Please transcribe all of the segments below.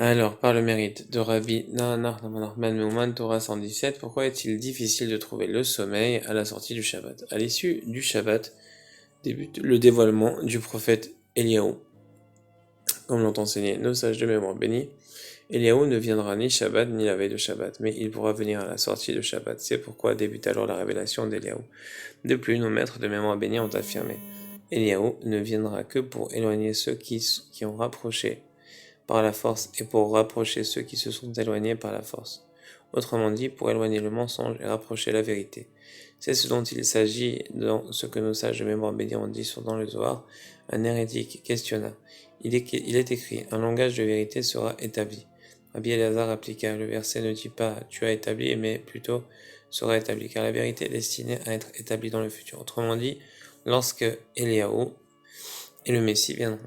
Alors, par le mérite de Rabbi Nachman Meuman, Torah 117, pourquoi est-il difficile de trouver le sommeil à la sortie du Shabbat? À l'issue du Shabbat débute le dévoilement du prophète Eliaou. Comme l'ont enseigné nos sages de mémoire bénis, Eliaou ne viendra ni Shabbat ni la veille de Shabbat, mais il pourra venir à la sortie de Shabbat. C'est pourquoi débute alors la révélation d'Eliaou. De plus, nos maîtres de mémoire bénis ont affirmé, Eliaou ne viendra que pour éloigner ceux qui ont rapproché par la force et pour rapprocher ceux qui se sont éloignés par la force. Autrement dit, pour éloigner le mensonge et rapprocher la vérité. C'est ce dont il s'agit dans ce que nos sages de mémoire bénis ont dit dans le Zohar. Un hérétique questionna. Il est écrit, un langage de vérité sera établi. Rabbi Elazar appliqua, le verset ne dit pas tu as établi, mais plutôt sera établi, car la vérité est destinée à être établie dans le futur. Autrement dit, lorsque Eliaou et le Messie viendront.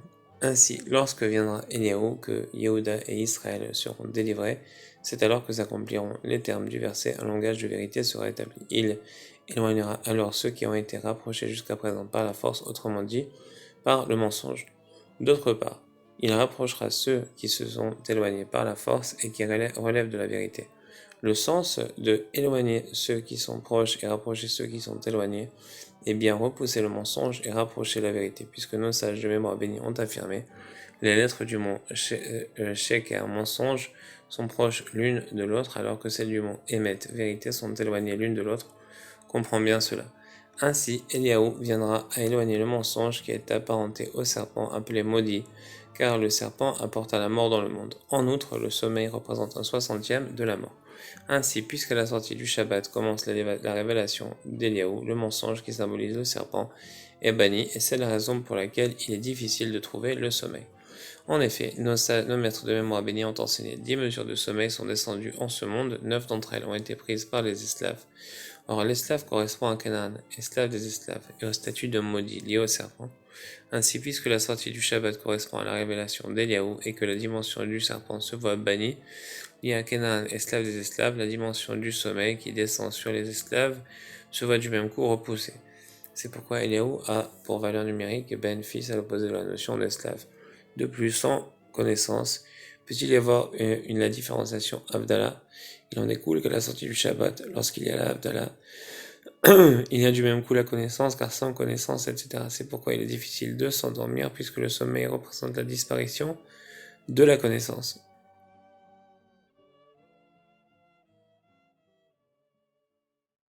Ainsi, lorsque viendra Eliaou, que Yehuda et Israël seront délivrés, c'est alors que s'accompliront les termes du verset, un langage de vérité sera établi. Il éloignera alors ceux qui ont été rapprochés jusqu'à présent par la force, autrement dit, par le mensonge. D'autre part, il rapprochera ceux qui se sont éloignés par la force et qui relèvent de la vérité. Le sens de éloigner ceux qui sont proches et rapprocher ceux qui sont éloignés est bien repousser le mensonge et rapprocher la vérité, puisque nos sages de mémoire bénis ont affirmé les lettres du mot Sheker, mensonge, sont proches l'une de l'autre, alors que celles du mot Emet, vérité, sont éloignées l'une de l'autre. Comprends bien cela. Ainsi, Eliaou viendra à éloigner le mensonge qui est apparenté au serpent appelé maudit, car le serpent apporta la mort dans le monde. En outre, le sommeil représente un 60e de la mort. Ainsi, puisqu'à la sortie du Shabbat commence la révélation d'Eliaou, le mensonge qui symbolise le serpent est banni, et c'est la raison pour laquelle il est difficile de trouver le sommeil. En effet, nos maîtres de mémoire bénis ont enseigné 10 mesures de sommeil sont descendues en ce monde, 9 d'entre elles ont été prises par les esclaves. Or, l'esclave correspond à Canaan, esclave des esclaves, et au statut de maudit lié au serpent. Ainsi, puisque la sortie du Shabbat correspond à la révélation d'Eliaou et que la dimension du serpent se voit bannie, lié à Canaan, esclave des esclaves, la dimension du sommeil qui descend sur les esclaves se voit du même coup repoussée. C'est pourquoi Eliaou a pour valeur numérique ben fils à l'opposé de la notion d'esclave. De plus, sans connaissance, peut-il y avoir la différenciation Abdallah? Il en découle que la sortie du Shabbat, lorsqu'il y a la Abdallah, il y a du même coup la connaissance, car sans connaissance, etc. C'est pourquoi il est difficile de s'endormir, puisque le sommeil représente la disparition de la connaissance.